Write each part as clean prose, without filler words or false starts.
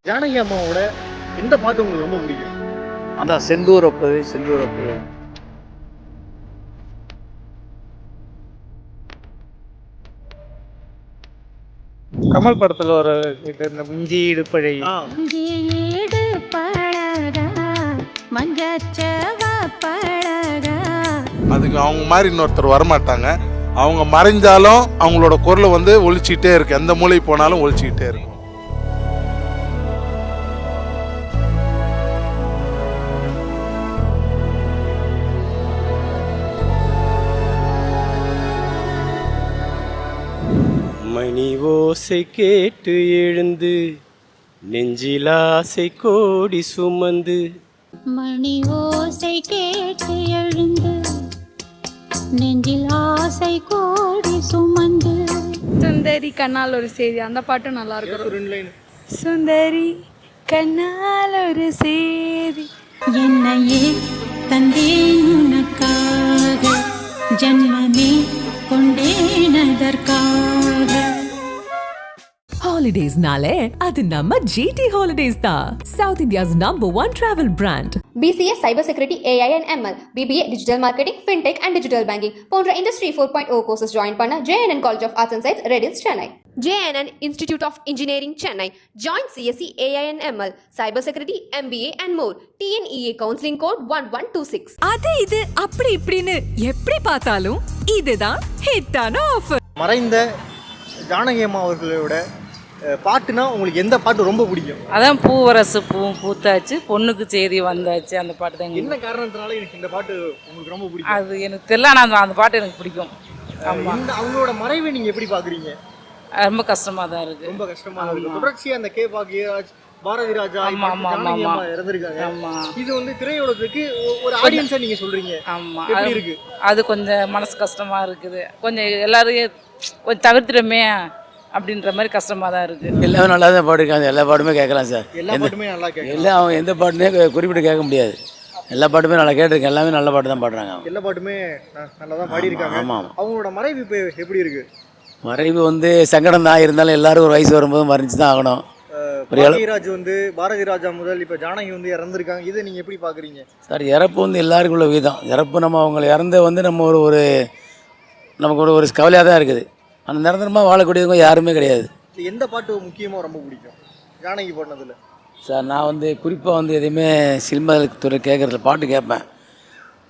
ஜானகி அம்மாவோட எந்த பாட்டு உங்களுக்கு ரொம்ப பிடிக்கும்? அதான் செந்தூரப்பவே செந்தூரப்பவே. கமல் படத்துல ஒரு இந்த இஞ்சி இடுப்பழை ஆ, ஈடு பழகா மஞ்சச்சவ பழகா. அதுக்கு அவங்க மாதிரி இன்னொருத்தர் வரமாட்டாங்க. அவங்க மறைஞ்சாலும் அவங்களோட குரலை வந்து ஒழிச்சிக்கிட்டே இருக்கு. எந்த மூலை போனாலும் ஒழிச்சிக்கிட்டே இருக்கும். மணி ஓசை கேட்டு எழுந்து நெஞ்சில் ஆசை கோடி சுமந்து. மணி ஓசை கேட்டு எழுந்து நெஞ்சில் ஆசை கோடி சுமந்து. சுந்தரி கண்ணால் ஒரு செய்தி, அந்த பாட்டும் நல்லா இருக்கும். ரெண்டு லைன். சுந்தரி கண்ணால் ஒரு செய்தி. என்னையே தந்தேன் உனக்காக, ஜன்மமே கொண்டேனதற்காக. Holidays-nale, அது நம்ம GT Holidays தான். South India's #1 travel brand. BCA Cyber Security, AI and ML, BBA Digital Marketing, FinTech and Digital Banking போன்ற Industry 4.0 courses join பண்ண JNN College of Arts and Science, Redis, Chennai. JNN Institute of Engineering, Chennai. Join CSC, AI and ML, Cyber Security, MBA and more. TNEA Counseling Code 1126. அது இது அப்படி இப்படின்னு எப்படி பார்த்தாலும் இதுதான் ஹிட்டான ஆஃபர். மறைந்த ஜானகி அம்மா அவர்களோட பாட்டுனா உங்களுக்கு எந்த பாட்டு ரொம்ப பிடிக்கும்? அதான் பூவரசு பூவும் பூத்தாச்சு, பொண்ணுக்கு செய்தி வந்தாச்சு, அந்த பாட்டு தான். என்ன காரணத்தினால எனக்கு இந்த பாட்டு உங்களுக்கு ரொம்ப பிடிக்கும்? அது எனக்கு தெரியல, ஆனால் அந்த பாட்டு எனக்கு பிடிக்கும். ஆமாம், இந்த அவங்களோட மறைவை நீங்க எப்படி பாக்குறீங்க? ரொம்ப கஷ்டமாக தான் இருக்குது. ரொம்ப கஷ்டமா இருக்கு. தொடர்ச்சியா அந்த கே பாக்யராஜ், பாரதி ராஜா, ஆமா, ஆமா, ஜானகி ஆமா. அம்மா இறந்திருக்காங்க. ஆமாம் இது வந்து திரையுலகத்துக்கு ஒரு ஆடியன்ஸா நீங்க சொல்றீங்க. ஆமாம், எப்படி இருக்கு? அது கொஞ்சம் மனசு கஷ்டமாக இருக்குது. கொஞ்சம் எல்லாரையும் கொஞ்சம் தவிர்த்துடுமே அப்படின்ற மாதிரி கஷ்டமாக தான் இருக்குது. எல்லாமே நல்லா தான் பாடிருக்காங்க. எல்லா பாட்டுமே கேட்கலாம் சார். எல்லா பாட்டுமே நல்லா கேட்கும். எல்லாம் அவங்க எந்த பாட்டுனே குறிப்பிட்டு கேட்க முடியாது. எல்லா பாட்டுமே நல்லா கேட்டிருக்கேன். எல்லாமே நல்ல பாட்டு தான் பாடுறாங்க. எல்லா பாட்டுமே நல்லா தான் பாடியிருக்காங்க. ஆமாம், ஆமாம். அவங்களோட மறைவு இப்போ எப்படி இருக்கு? மறைவு வந்து சங்கடம் தான். இருந்தாலும் எல்லாரும் ஒரு வயசு வரும்போது மறைஞ்சு தான் ஆகணும். பாரதிராஜ் வந்து பாரதி ராஜா முதல் இப்போ ஜானகி வந்து இறந்துருக்காங்க. இதை நீங்க எப்படி பாக்குறீங்க? சார், இறப்பு வந்து எல்லாருக்கும் உள்ள விதம். இறப்பு நம்ம அவங்களை இறந்த வந்து நம்ம ஒரு நமக்கு ஒரு கவலையாக தான் இருக்குது. அந்த நிரந்தரமாக வாழக்கூடியவங்க யாருமே கிடையாது. எந்த பாட்டு முக்கியமாக ரொம்ப பிடிக்கும் ஜானகி பாடினதுல? சார், நான் வந்து குறிப்பாக வந்து எதையுமே சினிமா துறை கேட்குறதுல பாட்டு கேட்பேன்.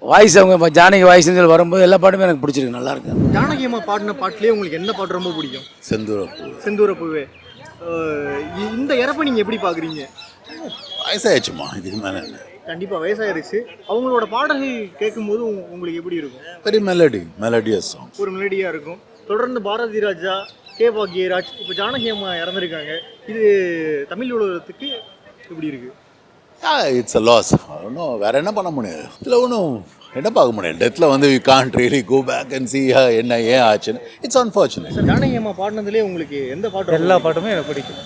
வாய்ஸ் அவங்க இப்போ ஜானகி வாய்ஸ்ன்னு சொல்லி வரும்போது எல்லா பாட்டுமே எனக்கு பிடிச்சிருக்கு, நல்லாயிருக்கு. ஜானகி அம்மா பாடின பாட்டுலேயே உங்களுக்கு என்ன பாட்டு ரொம்ப பிடிக்கும்? செந்தூரப்பூ. செந்தூரப்பூவே. இந்த இறப்பை நீங்கள் எப்படி பார்க்குறீங்க? வயசாயிடுச்சுமா, இதுக்கு மேலே என்ன? கண்டிப்பாக வயசாயிருச்சு. அவங்களோட பாடல்கள் கேட்கும்போது உங்களுக்கு எப்படி இருக்கும்? Very melodious song. ஒரு மெலடியாக இருக்கும். தொடர்ந்து பாரதி ராஜா, கே பாக்யராஜ், இப்போ ஜானகி அம்மா இறந்துருக்காங்க. இது தமிழ் உலகத்துக்கு எப்படி இருக்கு? It's a loss. ஒன்றும் வேற என்ன பண்ண முடியாது. இதில் ஒன்றும் என்ன பார்க்க முடியாது. டெத்தில் வந்து we can't really go back and see என்ன ஏன் ஆச்சுன்னு. It's unfortunate. ஜானகி அம்மா பாடினதுலேயே உங்களுக்கு எந்த பாட்டு? எல்லா பாட்டுமே எனக்கு பிடிக்கும்.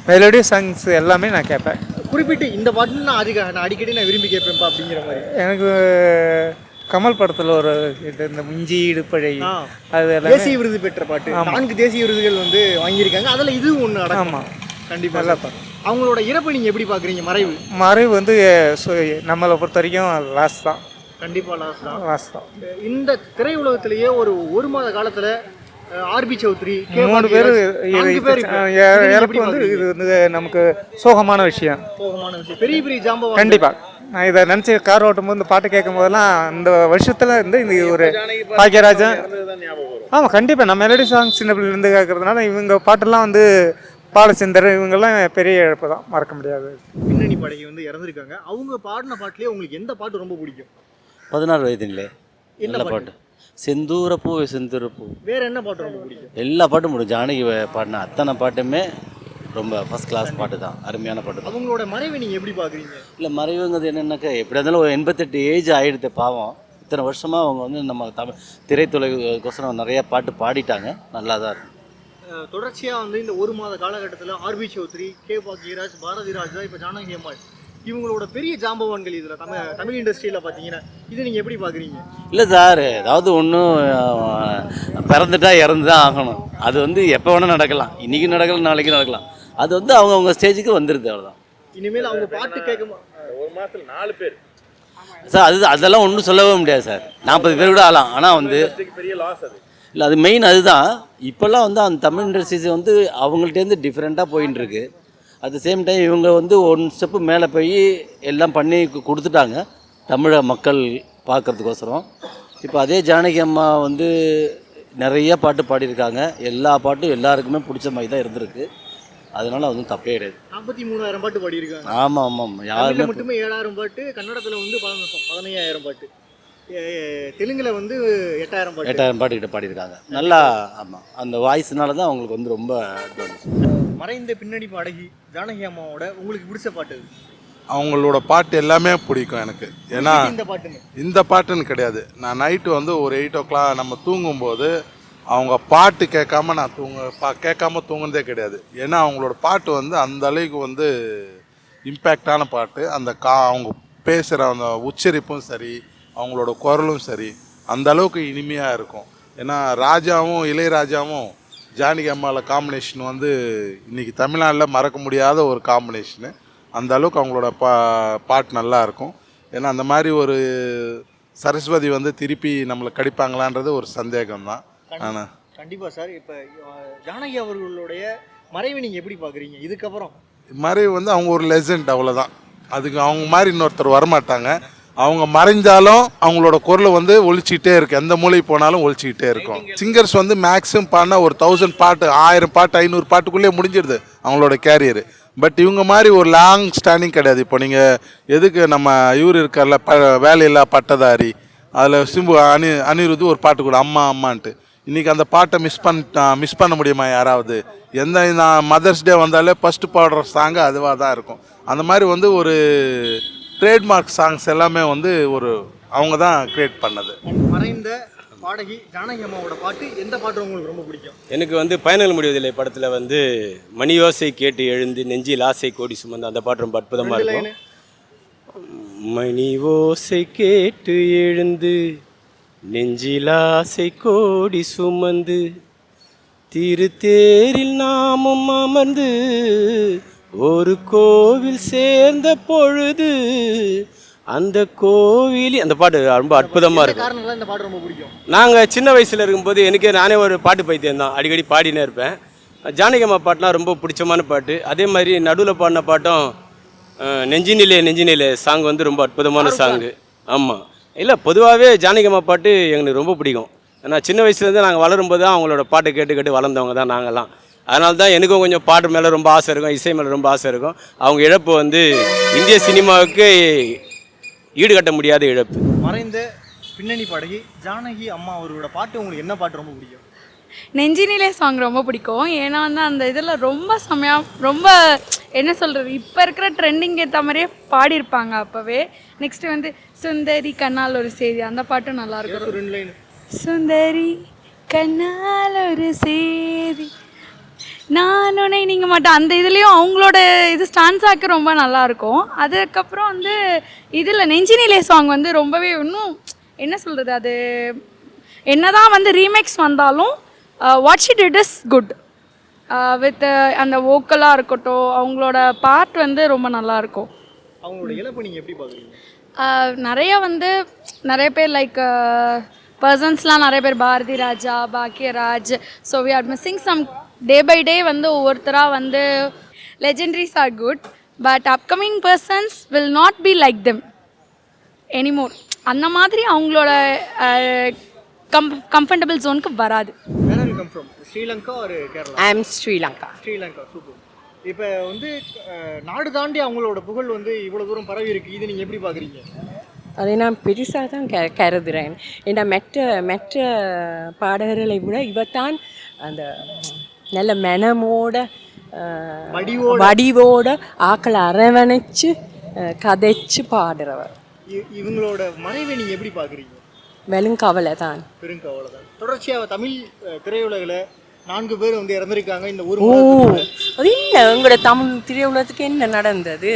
மெலடி சாங்ஸ் எல்லாமே நான் கேட்பேன். குறிப்பிட்டு இந்த பாட்டு நான் அடிக்கடி விரும்பி கேட்பேன்ப்பா அப்படிங்கிற மாதிரி எனக்கு கமல் படத்துல ஒரு இந்த இஞ்சி இடுப்பழை அது தேசிய விருது பெற்ற பாட்டு. 4 தேசிய விருதுகள் வந்து வாங்கியிருக்காங்க. அதில் இது ஒன்று அடக்கம். ஆமாம், கண்டிப்பாக நல்லா பாட்டு. அவங்களோட இறப்பை நீங்கள் எப்படி பார்க்குறீங்க? மறைவு வந்து நம்மளை பொறுத்த வரைக்கும் லாஸ் தான். கண்டிப்பாக லாஸ் தான். இந்த திரையுலகத்திலேயே ஒரு மாத காலத்தில் ஆர்பி சௌத்ரி, 3 பேர் இறப்பு வந்து இது வந்து நமக்கு சோகமான விஷயம். பெரிய பெரிய ஜாம்பவான். கண்டிப்பாக நான் இதை நினச்சி கார் ஓட்டும் போது இந்த பாட்டு கேட்கும் போதெல்லாம் இந்த வருஷத்தில் இருந்து இந்த ஒரு பாக்யராஜன். ஆமாம், கண்டிப்பாக நான் மெலடி சாங் சின்ன பிள்ளைலேருந்து கேட்கறதுனால இவங்க பாட்டெல்லாம் வந்து பாலச்சந்தர் இவங்கெல்லாம் பெரிய இழப்பு தான், மறக்க முடியாது. பின்னணி பாடகி வந்து இறந்துருக்காங்க. அவங்க பாடின பாட்டுலேயே உங்களுக்கு எந்த பாட்டு ரொம்ப பிடிக்கும்? 16 வயதுங்களே என்ன பாட்டு? செந்தூரப்பூ செந்தூரப்பூ. வேற என்ன பாட்டு ரொம்ப பிடிக்கும்? எல்லா பாட்டும் முடியும். ஜானகி பாடின அத்தனை பாட்டுமே ரொம்ப ஃபஸ்ட் கிளாஸ் பாட்டு தான், அருமையான பாட்டு தான். அவங்களோட மறைவை நீங்கள் எப்படி பார்க்குறீங்க? இல்லை, மறைவுங்கிறது என்னென்னாக்கா எப்படி இருந்தாலும் ஒரு 88 ஏஜ் ஆகிடுது பாவம். இத்தனை வருஷமாக அவங்க வந்து நம்ம திரைத்துறைக்கோசரம் நிறைய பாட்டு பாடிட்டாங்க. நல்லா தான் இருக்கும். தொடர்ச்சியாக வந்து இந்த ஒரு மாத காலகட்டத்தில் ஆர்பி சௌத்ரி, கே பாக்யராஜ், பாரதி ராஜா, இப்போ ஜானகி அம்மா இவங்களோட பெரிய ஜாம்பவான்கள் இதில் தமிழ் இண்டஸ்ட்ரியில் பார்த்தீங்கன்னா இது நீங்கள் எப்படி பார்க்குறீங்க? இல்லை சார், ஏதாவது ஒன்றும் பிறந்துட்டா இறந்து தான் ஆகணும். அது வந்து எப்போ வேணால் நடக்கலாம். இன்றைக்கி நடக்கலாம், நாளைக்கு நடக்கலாம். அது வந்து அவங்கவுங்க ஸ்டேஜுக்கு வந்துடுது, அவ்வளோதான். இனிமேல் அவங்க பாட்டு கேட்க சார் அதெல்லாம் ஒன்றும் சொல்லவே முடியாது சார். 40 பேர் கூட ஆகலாம். ஆனால் வந்து இல்லை, அது மெயின் அதுதான். இப்போல்லாம் வந்து அந்த தமிழ் இண்டஸ்ட்ரீஸ் வந்து அவங்கள்ட்டேருந்து டிஃப்ரெண்ட்டாக போயின்னு இருக்கு. அட் த சேம் டைம் இவங்க வந்து ஒன் ஸ்டெப்பு மேலே போய் எல்லாம் பண்ணி கொடுத்துட்டாங்க தமிழக மக்கள் பார்க்குறதுக்கோசரம். இப்போ அதே ஜானகி அம்மா வந்து நிறைய பாட்டு பாடியிருக்காங்க. எல்லா பாட்டும் எல்லாருக்குமே பிடிச்ச மாதிரி தான் இருந்திருக்கு. அதனால அது தப்பே கிடையாது. 43,000 பாட்டு பாடியிருக்காங்க. ஆமாம் ஆமாம், யாருமே மட்டுமே 7,000 பாட்டு, கன்னடத்தில் வந்து 15,000 பாட்டு, தெலுங்குல வந்து 8,000 பாட்டு. 8,000 பாட்டு கிட்ட பாடியிருக்காங்க. நல்லா. ஆமாம், அந்த வாய்ஸ்னால தான் அவங்களுக்கு வந்து ரொம்ப அட்வான்ஸ். மறைந்த பின்னணி பாடகி ஜானகி அம்மாவோட உங்களுக்கு பிடிச்ச பாட்டு எது? அவங்களோட பாட்டு எல்லாமே பிடிக்கும் எனக்கு. ஏன்னா இந்த பாட்டுன்னு கிடையாது. நான் நைட்டு வந்து ஒரு 8 o'clock நம்ம தூங்கும்போது அவங்க பாட்டு கேட்காம நான் கேட்காம தூங்குனதே கிடையாது. ஏன்னா அவங்களோட பாட்டு வந்து அந்த அளவுக்கு வந்து இம்பேக்டான பாட்டு. அந்த அவங்க பேசுகிற அந்த உச்சரிப்பும் சரி, அவங்களோட குரலும் சரி, அந்த அளவுக்கு இனிமையாக இருக்கும். ஏன்னா ராஜாவும் இளையராஜாவும் ஜானகி அம்மாவில் காம்பினேஷன் வந்து இன்றைக்கி தமிழ்நாட்டில் மறக்க முடியாத ஒரு காம்பினேஷனு. அந்த அளவுக்கு அவங்களோட பாட்டு நல்லா இருக்கும். ஏன்னா அந்த மாதிரி ஒரு சரஸ்வதி வந்து திருப்பி நம்மளை கடிப்பாங்களான்றது ஒரு சந்தேகம்தான். ஆனால் கண்டிப்பாக சார், இப்போ ஜானகி அவர்களுடைய மறைவை நீங்கள் எப்படி பார்க்குறீங்க? இதுக்கப்புறம் மறைவு வந்து அவங்க ஒரு லெஜெண்ட், அவ்வளோதான். அதுக்கு அவங்க மாதிரி இன்னொருத்தர் வரமாட்டாங்க. அவங்க மறைஞ்சாலும் அவங்களோட குரல் வந்து ஒழிச்சிக்கிட்டே இருக்கும். எந்த மூலைக்கு போனாலும் ஒழிச்சிக்கிட்டே இருக்கும். சிங்கர்ஸ் வந்து மேக்ஸிமம் பாடினா ஒரு 1000 பாட்டு, 1000 பாட்டு, 500 பாட்டுக்குள்ளேயே முடிஞ்சிடுது அவங்களோட கேரியர். பட் இவங்க மாதிரி ஒரு லாங் ஸ்டாண்டிங் கிடையாது. இப்போ நீங்கள் எதுக்கு நம்ம இவர் இருக்கார்ல வேலையில்லா பட்டதாரி, அதில் அனிருத் ஒரு பாட்டு கூட அம்மா அம்மான்ட்டு. இன்றைக்கி அந்த பாட்டை மிஸ் பண்ண முடியுமா யாராவது? நான் மதர்ஸ் டே வந்தாலே ஃபஸ்ட்டு பாடுற சாங்கு அதுவாக தான் இருக்கும். அந்த மாதிரி வந்து ஒரு ட்ரேட்மார்க் சாங்ஸ் எல்லாமே வந்து அவங்க தான் க்ரியேட் பண்ணது. மறைந்த பாடகி ஜானகி அம்மாவோட பாட்டு எந்த பாட்டு உங்களுக்கு ரொம்ப பிடிக்கும்? எனக்கு வந்து பயணங்கள் முடிவதில்லை படத்தில் வந்து மணி ஓசை கேட்டு எழுந்து நெஞ்சில் ஆசை கோடி சுமந்து அந்த பாட்டு ரொம்ப அற்புதமாக இருக்கும். மணி ஓசை கேட்டு எழுந்து நெஞ்சில் ஆசை கோடி சுமந்து திருத்தேரில் நாமும் அமர்ந்து ஒரு கோவில் சேர்ந்த பொழுது அந்த கோவில், அந்த பாட்டு ரொம்ப அற்புதமாக இருக்கும். இந்த பாட்டு ரொம்ப பிடிக்கும். நாங்கள் சின்ன வயசில் இருக்கும்போது நானே ஒரு பாட்டு பைத்தியம் தான், அடிக்கடி பாடினே இருப்பேன். ஜானகி அம்மா பாட்டுனா ரொம்ப பிடிச்சமான பாட்டு. அதே மாதிரி நடுவில் பாடின பாட்டும் நெஞ்சினிலே சாங் வந்து ரொம்ப அற்புதமான சாங்கு. ஆமாம், இல்லை பொதுவாகவே ஜானகி அம்மா பாட்டு எங்களுக்கு ரொம்ப பிடிக்கும். ஏன்னா சின்ன வயசுலேருந்து நாங்கள் வளரும்போது தான் அவங்களோட பாட்டு கேட்டு வளர்ந்தவங்க தான் நாங்கள்லாம். அதனால தான் எனக்கும் கொஞ்சம் பாட்டு மேலே ரொம்ப ஆசை இருக்கும், இசை மேலே ரொம்ப ஆசை இருக்கும். அவங்க இழப்பு வந்து இந்திய சினிமாவுக்கு ஈடுகட்ட முடியாத இழப்பு. மறைந்த பின்னணி பாடகி ஜானகி அம்மா அவர்களோட பாட்டு உங்களுக்கு என்ன பாட்டு ரொம்ப பிடிக்கும்? நெஞ்சினிலே சாங் ரொம்ப பிடிக்கும். ஏன்னா வந்து அந்த இதில் ரொம்ப செம்மையாக, ரொம்ப என்ன சொல்கிறது, இப்போ இருக்கிற ட்ரெண்டிங் ஏற்ற மாதிரியே பாடியிருப்பாங்க அப்போவே. நெக்ஸ்ட்டு வந்து சுந்தரி கண்ணால் ஒரு செய்தி, அந்த பாட்டும் நல்லாயிருக்கும். சுந்தரி கண்ணால் ஒரு செய்தி நான் உன்னை நீங்கள் மாட்டேன், அந்த இதுலேயும் அவங்களோட இது ஸ்டான்ஸாக்கு ரொம்ப நல்லாயிருக்கும். அதுக்கப்புறம் வந்து இதில் நெஞ்சினிலே சாங் வந்து ரொம்பவே இன்னும் என்ன சொல்கிறது, அது என்ன தான் வந்து ரீமேக்ஸ் வந்தாலும் what she did is good with அந்த வோக்கலாக இருக்கட்டும், அவங்களோட பார்ட் வந்து ரொம்ப நல்லாயிருக்கும். அவங்களோட இழப்பு நீங்கள் எப்படி பார்க்குறீங்க? நிறைய வந்து நிறைய பேர் லைக் பர்சன்ஸ்லாம் நிறைய பேர், Bharathi Raja, Bhagyaraj, so we are missing some day by day வந்து ஒவ்வொருத்தராக வந்து legendaries are good, but upcoming persons will not be like them anymore. அந்த மாதிரி அவங்களோட கம்ஃபர்டபுள் ஜோனுக்கு வராது. ஸ்ரீலங்கா ஒரு Kerala? I am Sri Lanka. Sri Lanka, super. இப்போ வந்து நாடு தாண்டி அவங்களோட புகழ் வந்து இவ்வளோ தூரம் பரவி இருக்குது, இது நீங்கள் எப்படி பார்க்குறீங்க? அதை நான் பெருசாக தான் கருதுகிறேன். ஏன்னா மற்ற பாடகர்களை விட இவத்தான் அந்த நல்ல மனமோட வடிவோட ஆக்களை அரவணைச்சு கதைச்சு பாடுறவர். இவங்களோட மறைவை நீங்கள் எப்படி பார்க்குறீங்க? வெறுங்கவலை தான். பெருங்கவலை தான். தொடர்ச்சியாக தமிழ் திரையுலகில் 4 பேர் வந்து இறந்துருக்காங்க இந்த ஒரு அது இல்லை, எங்களோட தமிழ் திரையுலகத்துக்கு என்ன நடந்தது?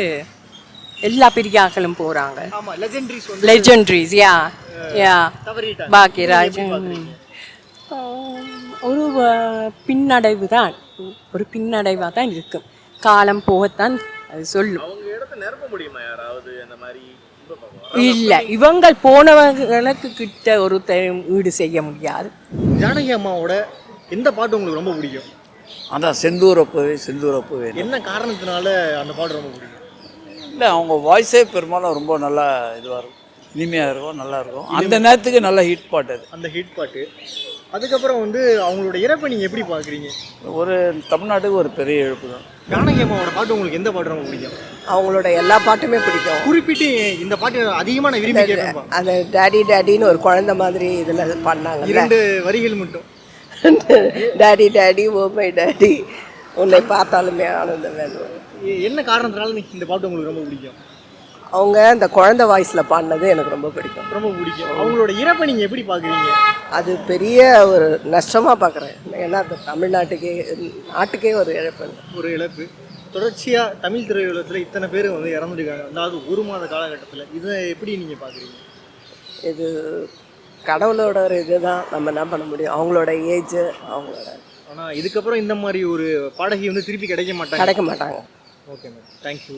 எல்லா பெரிய ஆக்களும் போகிறாங்க. லெஜெண்டரிஸ் யா பாக்கியராஜ். ஒரு பின்னடைவு தான், ஒரு பின்னடைவாக தான் இருக்கும். காலம் போகத்தான் அது சொல்லும். அவங்க இடத்த நிரப்ப முடியுமா யாராவது அந்த மாதிரி? இல்லை, இவங்க போனவங்களுக்கு கிட்ட ஒரு ஈடு செய்ய முடியாது. ஜானகி அம்மாவோட எந்த பாட்டு உங்களுக்கு ரொம்ப பிடிக்கும்? அதான் செந்தூரப்பவே செந்தூரப்பவே. என்ன காரணத்தினால அந்த பாட்டு ரொம்ப பிடிக்கும்? இல்லை, அவங்க வாய்ஸே பெரும்பாலும் ரொம்ப நல்லா இதுவாக இருக்கும், இனிமையாக இருக்கும், நல்லா இருக்கும். அந்த நேரத்துக்கு நல்ல ஹிட் பாட்டு அது, அந்த ஹிட் பாட்டு. அதுக்கப்புறம் வந்து அவங்களோட இறப்பை நீங்கள் எப்படி பார்க்குறீங்க? ஒரு தமிழ்நாட்டுக்கு ஒரு பெரிய இழப்பு தான். ஜானகி அம்மாவோட பாட்டு உங்களுக்கு எந்த பாட்டு ரொம்ப பிடிக்கும்? அவங்களோட எல்லா பாட்டுமே பிடிக்கும். குறிப்பிட்டு இந்த பாட்டு அதிகமாக நான் விரும்பி கேட்பேன். அந்த டாடி டாடின்னு ஒரு குழந்தை மாதிரி இதில் பண்ணாங்க. 2 வரிகள் மட்டும். Daddy daddy oh my daddy உன்னை பார்த்தாலுமே ஆனந்தம் வேணும். என்ன காரணத்தினால இந்த பாட்டு உங்களுக்கு ரொம்ப பிடிக்கும்? அவங்க அந்த குழந்தை வாய்ஸில் பாடினது எனக்கு ரொம்ப பிடிக்கும். ரொம்ப பிடிக்கும். அவங்களோட இறப்பை நீங்கள் எப்படி பார்க்குறீங்க? அது பெரிய ஒரு நஷ்டமாக பார்க்குறேன். ஏன்னா அது தமிழ்நாட்டுக்கே நாட்டுக்கே ஒரு இழப்பு. ஒரு இழப்பு. தொடர்ச்சியாக தமிழ் திரையுலகத்தில் இத்தனை பேர் வந்து இறந்துருக்காங்க, அதாவது 1 மாத காலகட்டத்தில். இதை எப்படி நீங்கள் பார்க்குறீங்க? இது கடவுளோட ஒரு இதுதான், நம்ம என்ன பண்ண முடியும். அவங்களோட ஏஜ் அவங்களோட. ஆனால் இதுக்கப்புறம் இந்த மாதிரி ஒரு பாடகி வந்து திருப்பி கிடைக்க மாட்டாங்க. Okay ma'am, thank you.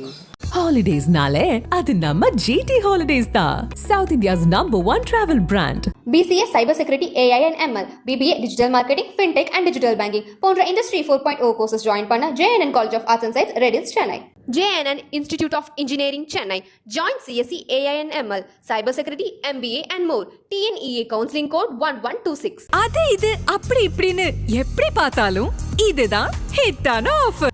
Holidays-nale அது நம்ம GT Holidays தான், South India's #1 travel brand. BCA Cyber Security, AI and ML, BBA Digital Marketing, Fintech and Digital Banking போன்ற Industry 4.0 courses join பண்ண JNN College of Arts and Science, Redis, Chennai. JNN Institute of Engineering, Chennai. Join CSE, AI and ML, Cyber Security, MBA and more. TNEA Counseling Code 1126. அது இது அப்படி இப்படின்னு எப்படி பார்த்தாலும் இதுதான் ஹிட்டான ஆஃபர்.